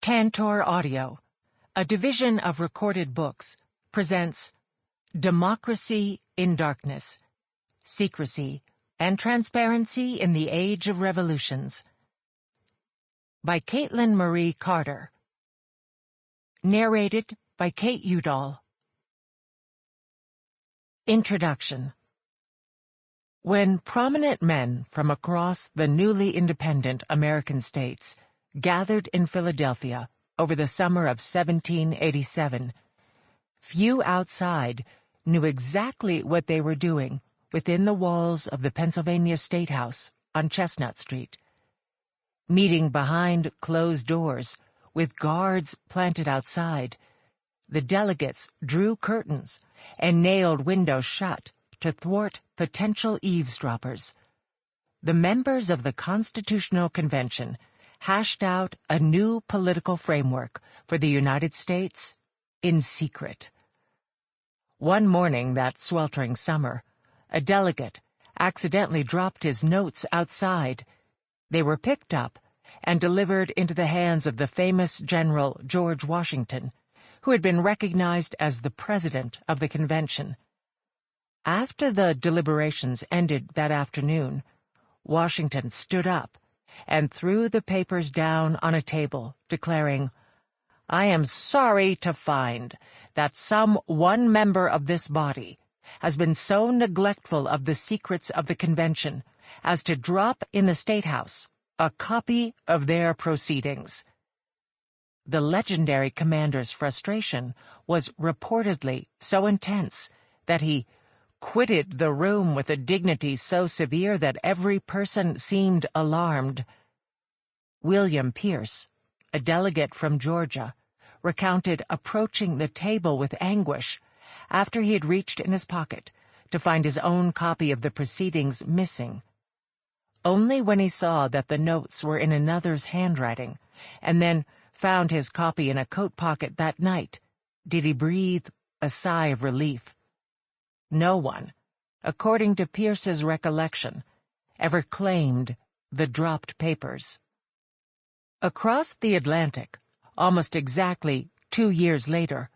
Tantor Audio, a division of Recorded Books, presents Democracy in Darkness, Secrecy, and Transparency in the Age of Revolutions, by Katlyn Marie Carter. Narrated by Kate Udall. Introduction. When prominent men from across the newly independent American states gathered in Philadelphia over the summer of 1787, few outside knew exactly what they were doing within the walls of the Pennsylvania State House on Chestnut Street. Meeting behind closed doors, with guards planted outside, the delegates drew curtains and nailed windows shut to thwart potential eavesdroppers. The members of the Constitutional Convention hashed out a new political framework for the United States in secret. One morning that sweltering summer, a delegate accidentally dropped his notes outside. They were picked up and delivered into the hands of the famous General George Washington, who had been recognized as the president of the convention. After the deliberations ended that afternoon, Washington stood up and threw the papers down on a table, declaring, "I am sorry to find that some one member of this body has been so neglectful of the secrets of the convention as to drop in the State House a copy of their proceedings." The legendary commander's frustration was reportedly so intense that he quitted the room with a dignity so severe that every person seemed alarmed. William Pierce, a delegate from Georgia, recounted approaching the table with anguish after he had reached in his pocket to find his own copy of the proceedings missing. Only when he saw that the notes were in another's handwriting, and then found his copy in a coat pocket that night, did he breathe a sigh of relief. No one, according to Pierce's recollection, ever claimed the dropped papers. Across the Atlantic, almost exactly 2 years later,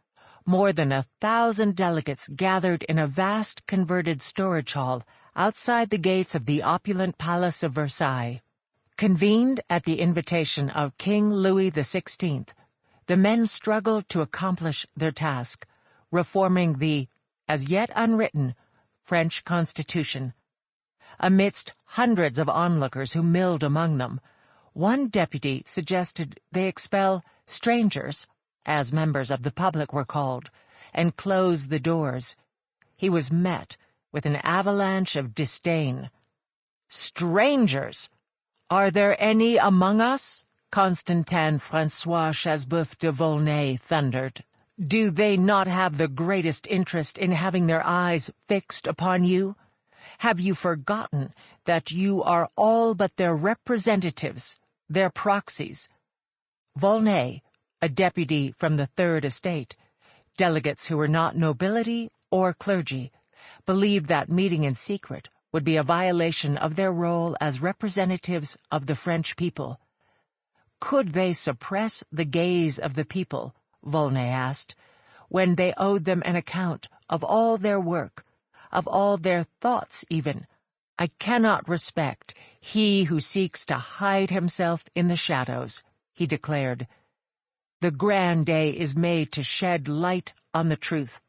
more than 1,000 delegates gathered in a vast converted storage hall outside the gates of the opulent Palace of Versailles. Convened at the invitation of King Louis XVI, the men struggled to accomplish their task, reforming the, as yet unwritten, French Constitution. Amidst hundreds of onlookers who milled among them, one deputy suggested they expel strangers, as members of the public were called, and close the doors. He was met with an avalanche of disdain. "Strangers! Are there any among us?" Constantin Francois Chaseboeuf de Volnay thundered. "Do they not have the greatest interest in having their eyes fixed upon you? Have you forgotten that you are all but their representatives, their proxies?" Volnay, a deputy from the Third Estate, delegates who were not nobility or clergy, believed that meeting in secret would be a violation of their role as representatives of the French people. Could they suppress the gaze of the people, Volnay asked, when they owed them an account of all their work, of all their thoughts even? "I cannot respect he who seeks to hide himself in the shadows," he declared. "The grand day is made to shed light on the truth,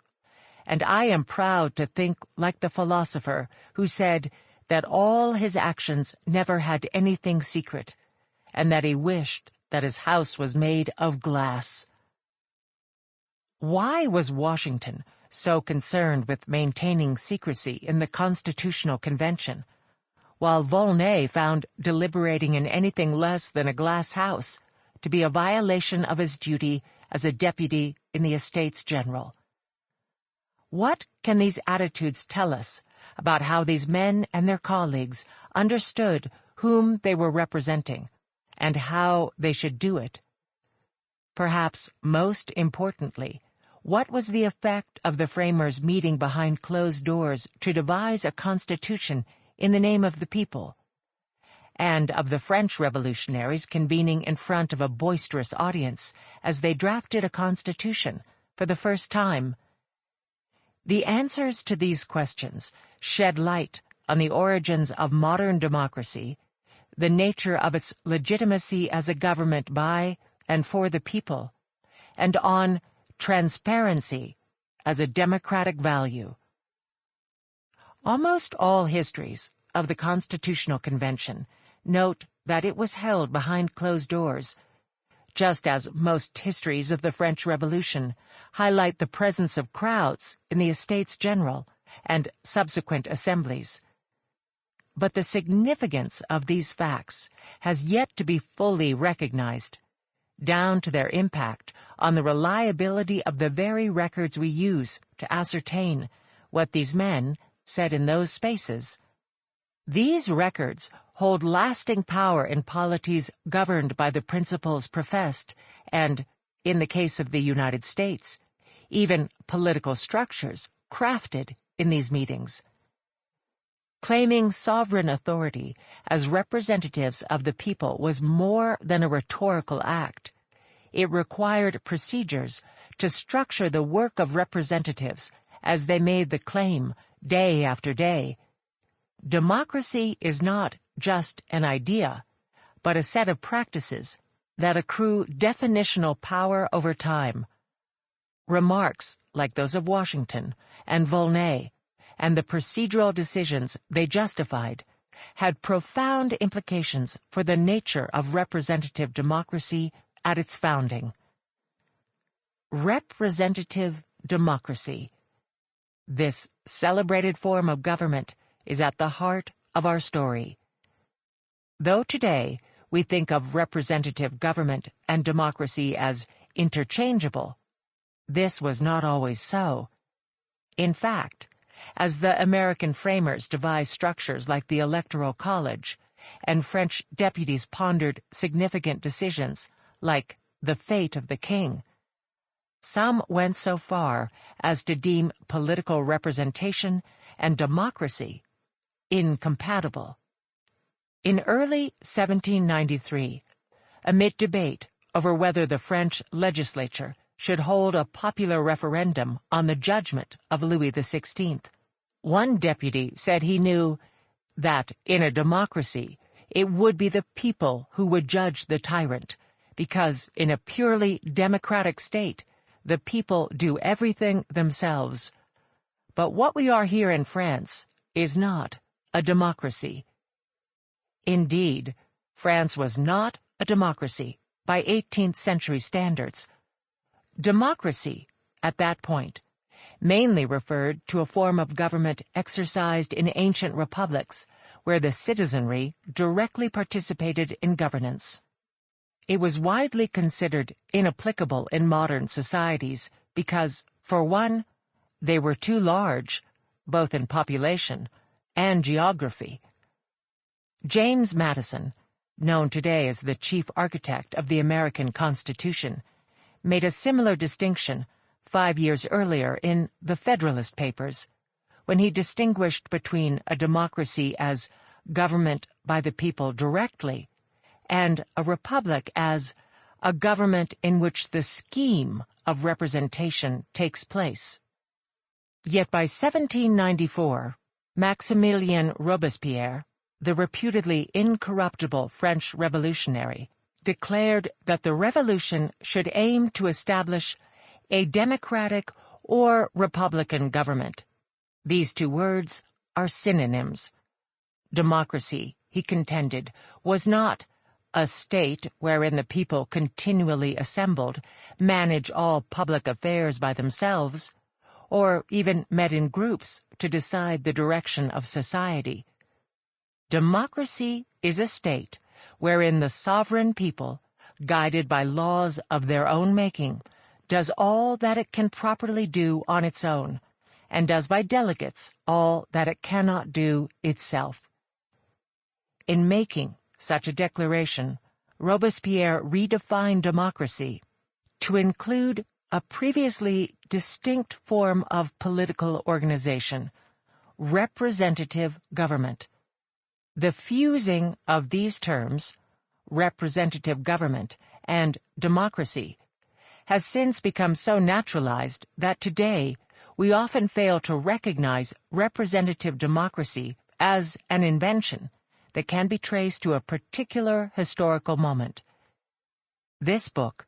and I am proud to think like the philosopher who said that all his actions never had anything secret, and that he wished that his house was made of glass." Why was Washington so concerned with maintaining secrecy in the Constitutional Convention, while Volnay found deliberating in anything less than a glass house to be a violation of his duty as a deputy in the Estates General? What can these attitudes tell us about how these men and their colleagues understood whom they were representing, and how they should do it? Perhaps most importantly, what was the effect of the framers meeting behind closed doors to devise a constitution in the name of the people? and of the French revolutionaries convening in front of a boisterous audience as they drafted a constitution for the first time. The answers to these questions shed light on the origins of modern democracy, the nature of its legitimacy as a government by and for the people, and on transparency as a democratic value. Almost all histories of the Constitutional Convention note that it was held behind closed doors, just as most histories of the French Revolution highlight the presence of crowds in the Estates General and subsequent assemblies. But the significance of these facts has yet to be fully recognized, down to their impact on the reliability of the very records we use to ascertain what these men said in those spaces. These records hold lasting power in polities governed by the principles professed and, in the case of the United States, even political structures crafted in these meetings. Claiming sovereign authority as representatives of the people was more than a rhetorical act. It required procedures to structure the work of representatives as they made the claim day after day. Democracy is not just an idea, but a set of practices that accrue definitional power over time. Remarks like those of Washington and Volney, and the procedural decisions they justified, had profound implications for the nature of representative democracy at its founding. Representative democracy. This celebrated form of government is at the heart of our story. Though today we think of representative government and democracy as interchangeable, this was not always so. In fact, as the American framers devised structures like the Electoral College, and French deputies pondered significant decisions like the fate of the king, some went so far as to deem political representation and democracy incompatible. In early 1793, amid debate over whether the French legislature should hold a popular referendum on the judgment of Louis XVI, one deputy said he knew that, in a democracy, it would be the people who would judge the tyrant, because in a purely democratic state, the people do everything themselves. But what we are here in France is not a democracy. Indeed, France was not a democracy by 18th century standards. Democracy, at that point, mainly referred to a form of government exercised in ancient republics where the citizenry directly participated in governance. It was widely considered inapplicable in modern societies because, for one, they were too large, both in population and geography. James Madison, known today as the chief architect of the American Constitution, made a similar distinction 5 years earlier in the Federalist Papers, when he distinguished between a democracy as government by the people directly and a republic as a government in which the scheme of representation takes place. Yet by 1794, Maximilien Robespierre, the reputedly incorruptible French revolutionary, declared that the revolution should aim to establish a democratic or republican government. These two words are synonyms. Democracy, he contended, was not a state wherein the people continually assembled, manage all public affairs by themselves, or even met in groups to decide the direction of society. Democracy is a state wherein the sovereign people, guided by laws of their own making, does all that it can properly do on its own, and does by delegates all that it cannot do itself. In making such a declaration, Robespierre redefined democracy to include a previously distinct form of political organization, representative government. The fusing of these terms, representative government and democracy, has since become so naturalized that today we often fail to recognize representative democracy as an invention that can be traced to a particular historical moment. This book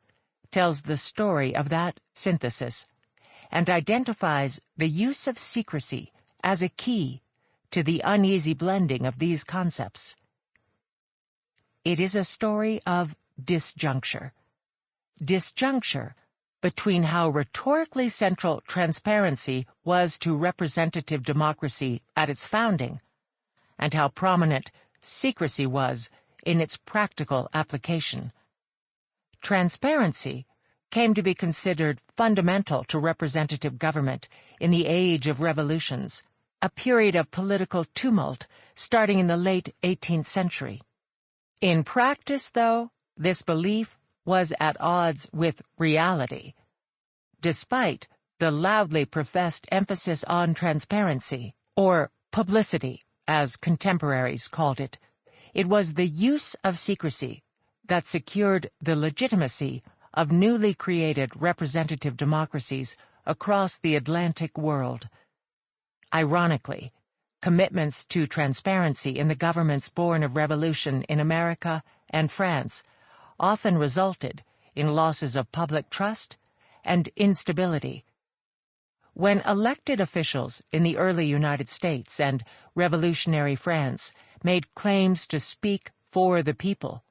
tells the story of that synthesis and identifies the use of secrecy as a key to the uneasy blending of these concepts. It is a story of disjuncture. Disjuncture between how rhetorically central transparency was to representative democracy at its founding, and how prominent secrecy was in its practical application. Transparency came to be considered fundamental to representative government in the age of revolutions, a period of political tumult starting in the late 18th century. In practice, though, this belief was at odds with reality. Despite the loudly professed emphasis on transparency, or publicity, as contemporaries called it, it was the use of secrecy that secured the legitimacy of newly created representative democracies across the Atlantic world. Ironically, commitments to transparency in the governments born of revolution in America and France often resulted in losses of public trust and instability. When elected officials in the early United States and revolutionary France made claims to speak for the people,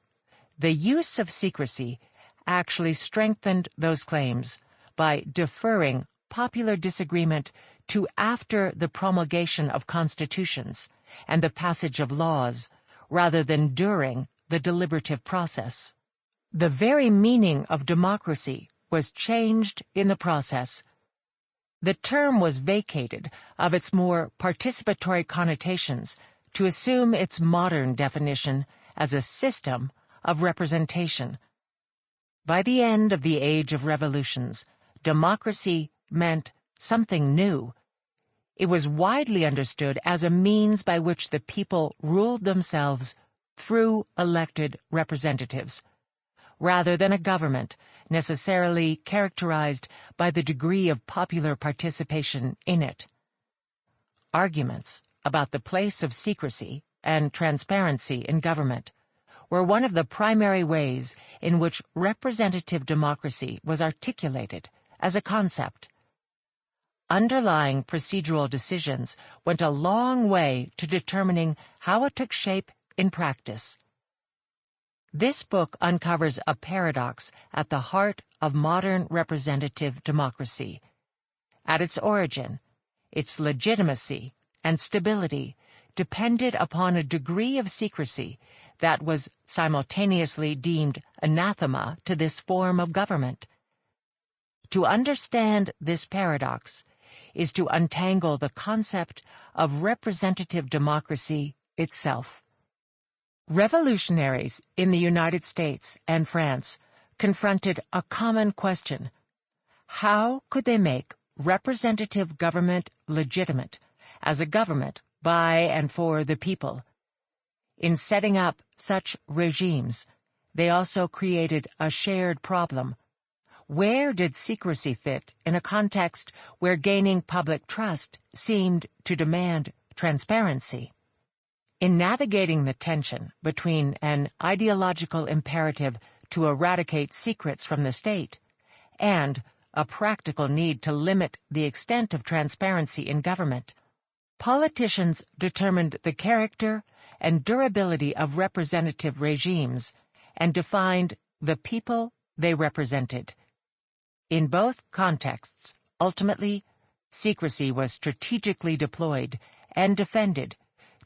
the use of secrecy actually strengthened those claims by deferring popular disagreement to after the promulgation of constitutions and the passage of laws, rather than during the deliberative process. The very meaning of democracy was changed in the process. The term was vacated of its more participatory connotations to assume its modern definition as a system of representation. By the end of the Age of Revolutions, democracy meant something new. It was widely understood as a means by which the people ruled themselves through elected representatives, rather than a government necessarily characterized by the degree of popular participation in it. Arguments about the place of secrecy and transparency in government were one of the primary ways in which representative democracy was articulated as a concept. Underlying procedural decisions went a long way to determining how it took shape in practice. This book uncovers a paradox at the heart of modern representative democracy. At its origin, its legitimacy and stability depended upon a degree of secrecy that was simultaneously deemed anathema to this form of government. To understand this paradox is to untangle the concept of representative democracy itself. Revolutionaries in the United States and France confronted a common question: how could they make representative government legitimate as a government by and for the people? In setting up such regimes, they also created a shared problem. Where did secrecy fit in a context where gaining public trust seemed to demand transparency? In navigating the tension between an ideological imperative to eradicate secrets from the state and a practical need to limit the extent of transparency in government, politicians determined the character and durability of representative regimes and defined the people they represented. In both contexts, ultimately, secrecy was strategically deployed and defended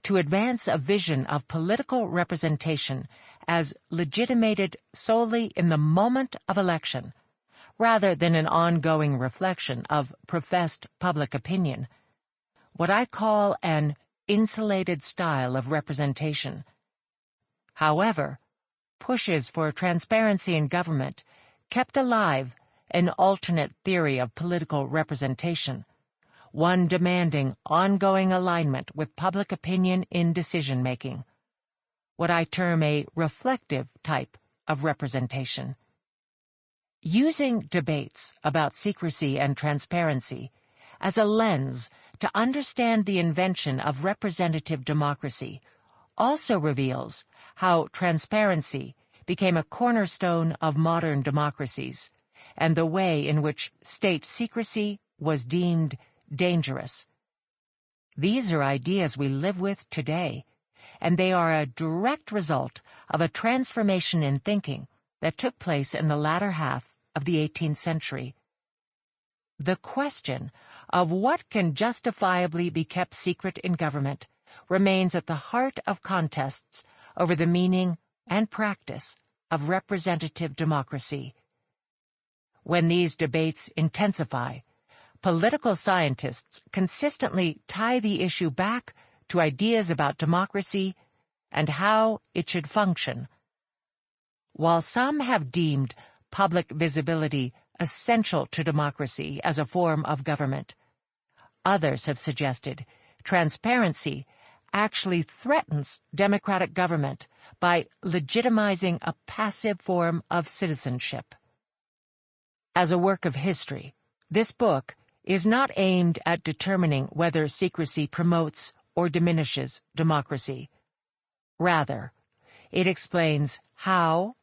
to advance a vision of political representation as legitimated solely in the moment of election, rather than an ongoing reflection of professed public opinion. What I call an insulated style of representation. However, pushes for transparency in government kept alive an alternate theory of political representation, one demanding ongoing alignment with public opinion in decision-making. what I term a reflective type of representation. Using debates about secrecy and transparency as a lens to understand the invention of representative democracy also reveals how transparency became a cornerstone of modern democracies, and the way in which state secrecy was deemed dangerous. These are ideas we live with today, and they are a direct result of a transformation in thinking that took place in the latter half of the 18th century. The question of what can justifiably be kept secret in government remains at the heart of contests over the meaning and practice of representative democracy. When these debates intensify, political scientists consistently tie the issue back to ideas about democracy and how it should function. While some have deemed public visibility essential to democracy as a form of government, others have suggested transparency actually threatens democratic government by legitimizing a passive form of citizenship. As a work of history, this book is not aimed at determining whether secrecy promotes or diminishes democracy. Rather, it explains how,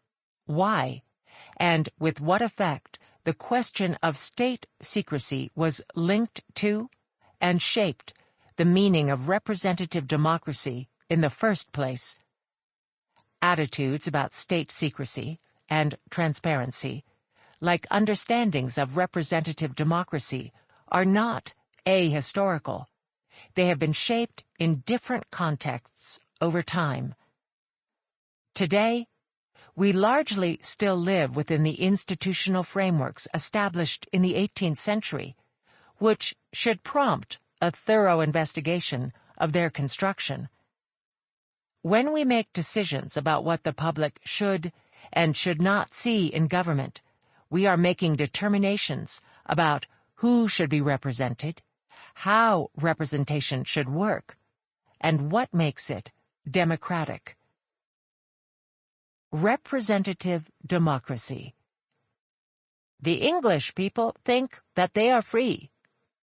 why, and with what effect the question of state secrecy was linked to and shaped the meaning of representative democracy in the first place. Attitudes about state secrecy and transparency, like understandings of representative democracy, are not ahistorical. They have been shaped in different contexts over time. Today, we largely still live within the institutional frameworks established in the 18th century, which should prompt a thorough investigation of their construction. When we make decisions about what the public should and should not see in government, we are making determinations about who should be represented, how representation should work, and what makes it democratic. Representative democracy. The English people think that they are free.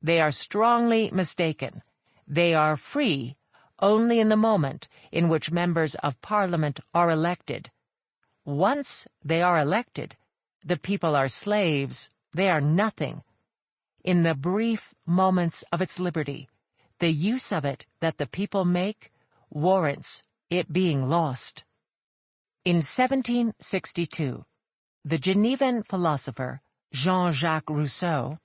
They are strongly mistaken. They are free only in the moment in which members of Parliament are elected. Once they are elected, the people are slaves. They are nothing. In the brief moments of its liberty, the use of it that the people make warrants it being lost. In 1762, the Genevan philosopher Jean-Jacques Rousseau,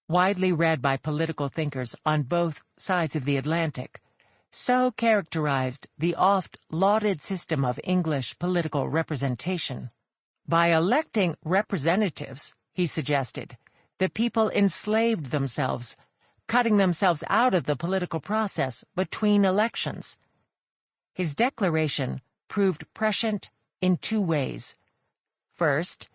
widely read by political thinkers on both sides of the Atlantic, so characterized the oft-lauded system of English political representation. By electing representatives, he suggested, the people enslaved themselves, cutting themselves out of the political process between elections. His declaration proved prescient in two ways. First,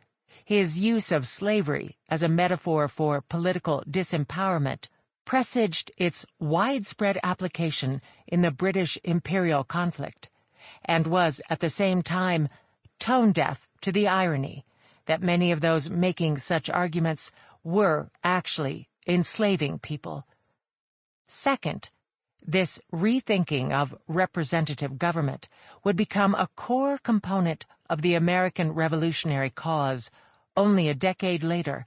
his use of slavery as a metaphor for political disempowerment presaged its widespread application in the British imperial conflict, and was at the same time tone-deaf to the irony that many of those making such arguments were actually enslaving people. Second, this rethinking of representative government would become a core component of the American revolutionary cause only a decade later,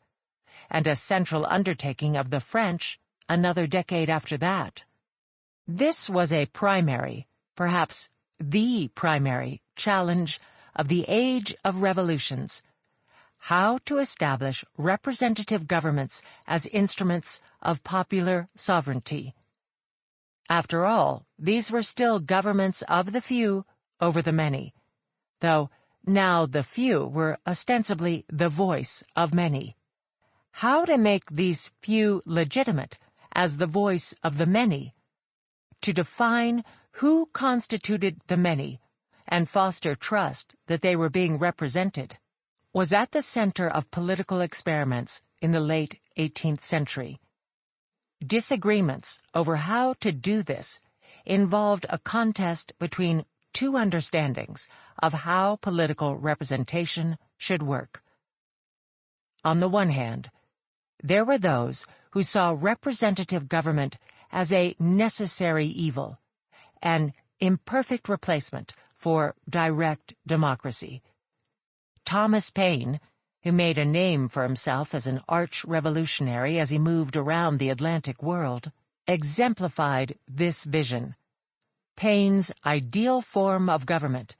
and a central undertaking of the French another decade after that. This was a primary, perhaps the primary, challenge of the age of revolutions: how to establish representative governments as instruments of popular sovereignty. After all, these were still governments of the few over the many, though now the few were ostensibly the voice of many. How to make these few legitimate as the voice of the many, to define who constituted the many, and foster trust that they were being represented, was at the center of political experiments in the late 18th century. Disagreements over how to do this involved a contest between two understandings of how political representation should work. On the one hand, there were those who saw representative government as a necessary evil, an imperfect replacement for direct democracy. Thomas Paine, who made a name for himself as an arch-revolutionary as he moved around the Atlantic world, exemplified this vision. Paine's ideal form of government,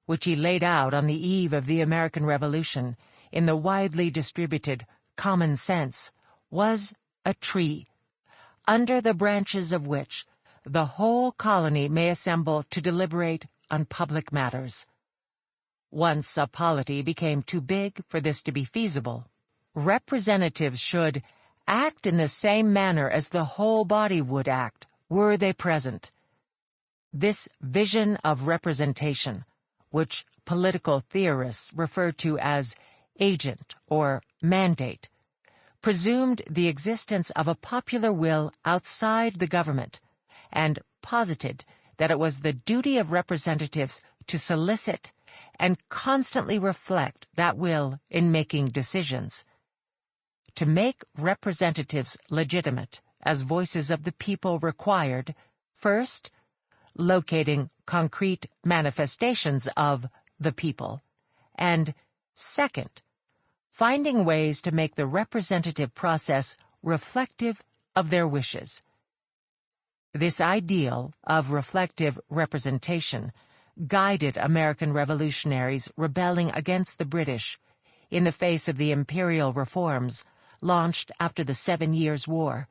which he laid out on the eve of the American Revolution in the widely distributed Common Sense, was a tree, under the branches of which the whole colony may assemble to deliberate on public matters. Once a polity became too big for this to be feasible, representatives should act in the same manner as the whole body would act, were they present. This vision of representation, which political theorists refer to as agent or mandate, presumed the existence of a popular will outside the government, and posited that it was the duty of representatives to solicit and constantly reflect that will in making decisions. To make representatives legitimate as voices of the people required, first, locating concrete manifestations of the people, and second, finding ways to make the representative process reflective of their wishes. This ideal of reflective representation guided American revolutionaries rebelling against the British in the face of the imperial reforms launched after the 7 Years' War,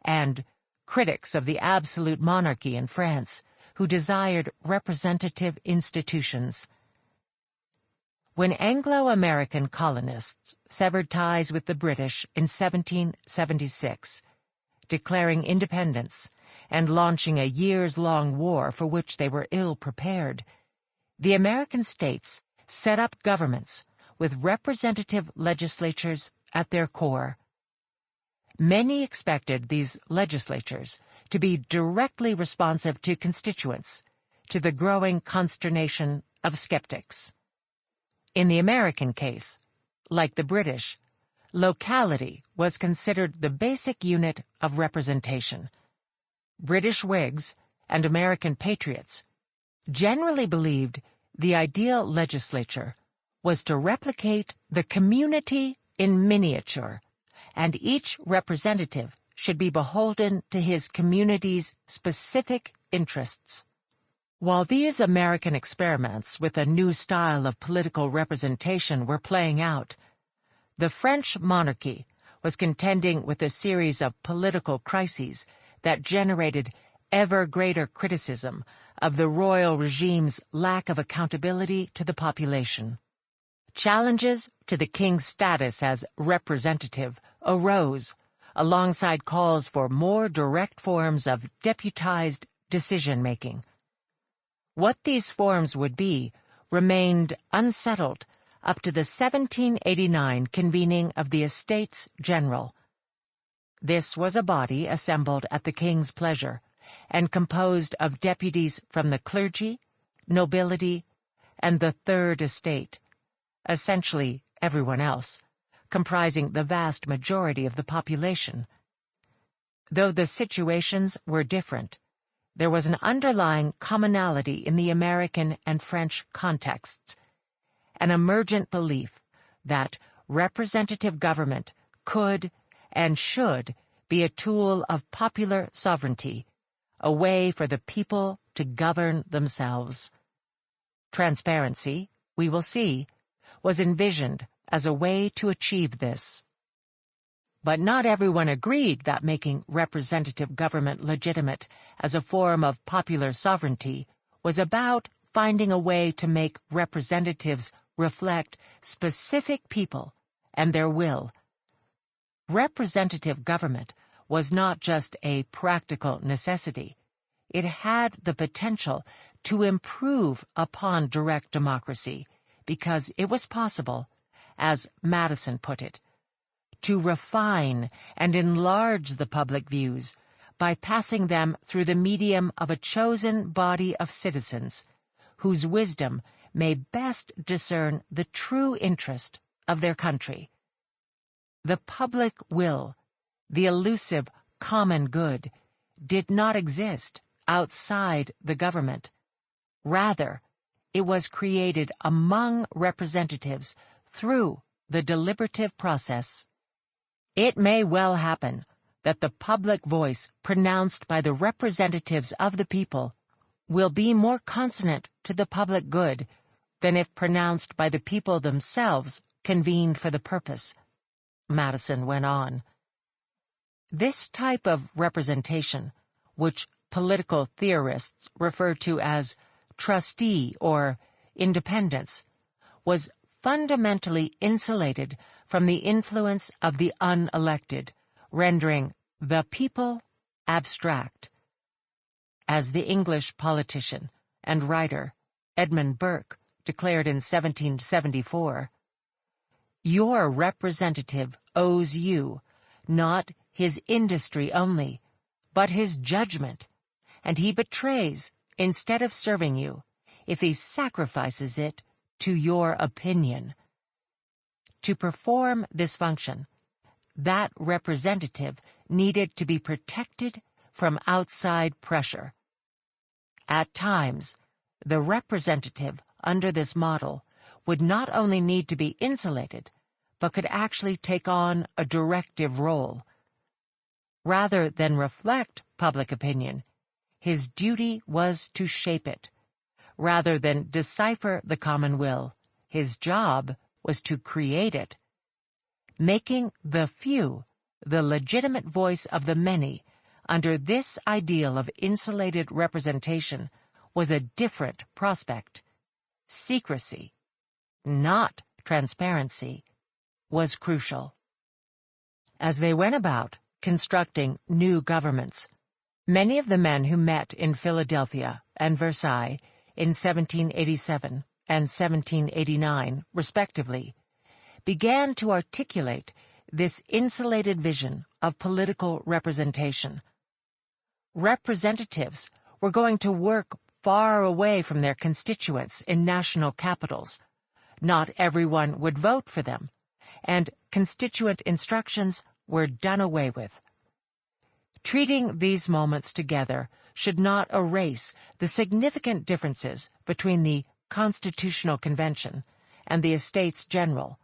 and critics of the absolute monarchy in France who desired representative institutions. When Anglo-American colonists severed ties with the British in 1776, declaring independence and launching a years-long war for which they were ill-prepared, the American states set up governments with representative legislatures at their core. Many expected these legislatures to be directly responsive to constituents, to the growing consternation of skeptics. In the American case, like the British, locality was considered the basic unit of representation. British Whigs and American patriots generally believed the ideal legislature was to replicate the community in miniature, and each representative should be beholden to his community's specific interests. While these American experiments with a new style of political representation were playing out, the French monarchy was contending with a series of political crises that generated ever greater criticism of the royal regime's lack of accountability to the population. Challenges to the king's status as representative arose alongside calls for more direct forms of deputized decision-making. What these forms would be remained unsettled up to the 1789 convening of the Estates General. This was a body assembled at the king's pleasure and composed of deputies from the clergy, nobility, and the Third Estate, essentially everyone else, comprising the vast majority of the population. Though the situations were different, there was an underlying commonality in the American and French contexts, an emergent belief that representative government could and should be a tool of popular sovereignty, a way for the people to govern themselves. Transparency, we will see, was envisioned as a way to achieve this. But not everyone agreed that making representative government legitimate as a form of popular sovereignty was about finding a way to make representatives reflect specific people and their will. Representative government was not just a practical necessity. It had the potential to improve upon direct democracy because it was possible, as Madison put it, to refine and enlarge the public views by passing them through the medium of a chosen body of citizens whose wisdom may best discern the true interest of their country. The public will, the elusive common good, did not exist outside the government. Rather, it was created among representatives through the deliberative process. It may well happen that the public voice pronounced by the representatives of the people will be more consonant to the public good than if pronounced by the people themselves convened for the purpose, Madison went on. This type of representation, which political theorists refer to as trustee or independence, was fundamentally insulated from the influence of the unelected, rendering the people abstract. As the English politician and writer Edmund Burke declared in 1774, "Your representative owes you not his industry only, but his judgment, and he betrays instead of serving you if he sacrifices it to your opinion." To perform this function, that representative needed to be protected from outside pressure. At times, the representative under this model would not only need to be insulated, but could actually take on a directive role. Rather than reflect public opinion, his duty was to shape it. Rather than decipher the common will, his job was to create it. Making the few the legitimate voice of the many under this ideal of insulated representation was a different prospect. Secrecy, not transparency, was crucial. As they went about constructing new governments, many of the men who met in Philadelphia and Versailles in 1787 and 1789, respectively, began to articulate this insulated vision of political representation. Representatives were going to work far away from their constituents in national capitals. Not everyone would vote for them, and constituent instructions were done away with. Treating these moments together should not erase the significant differences between the Constitutional Convention and the Estates General,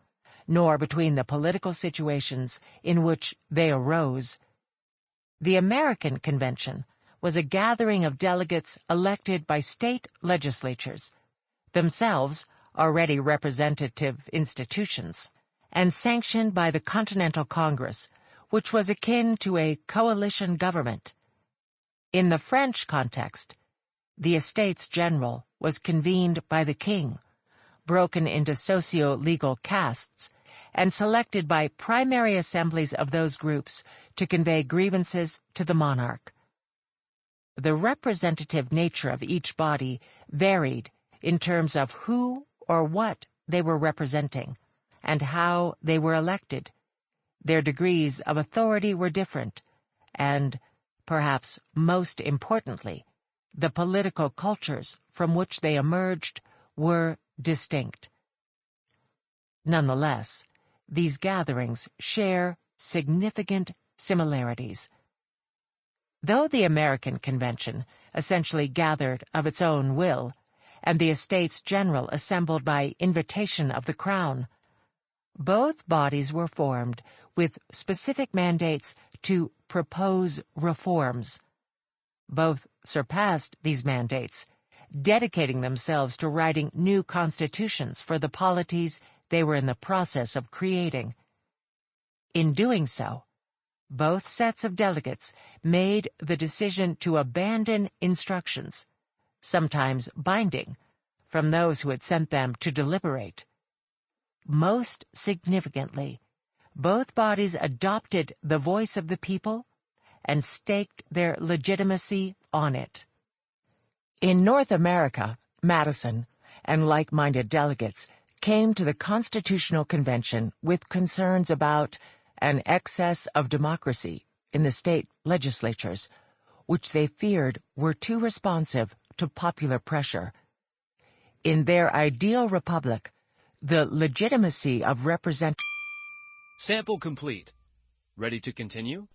nor between the political situations in which they arose. The American Convention was a gathering of delegates elected by state legislatures, themselves already representative institutions, and sanctioned by the Continental Congress, which was akin to a coalition government. In the French context, the Estates General was convened by the king, broken into socio-legal castes, and selected by primary assemblies of those groups to convey grievances to the monarch. The representative nature of each body varied in terms of who or what they were representing, and how they were elected. Their degrees of authority were different, and, perhaps most importantly, the political cultures from which they emerged were distinct. Nonetheless, these gatherings share significant similarities. Though the American Convention essentially gathered of its own will, and the Estates General assembled by invitation of the Crown, both bodies were formed with specific mandates to propose reforms. Both surpassed these mandates, dedicating themselves to writing new constitutions for the polities they were in the process of creating. In doing so, both sets of delegates made the decision to abandon instructions, sometimes binding, from those who had sent them to deliberate. Most significantly, both bodies adopted the voice of the people and staked their legitimacy on it. In North America, Madison and like-minded delegates came to the Constitutional Convention with concerns about an excess of democracy in the state legislatures, which they feared were too responsive to popular pressure. In their ideal republic, the legitimacy of Sample complete. Ready to continue?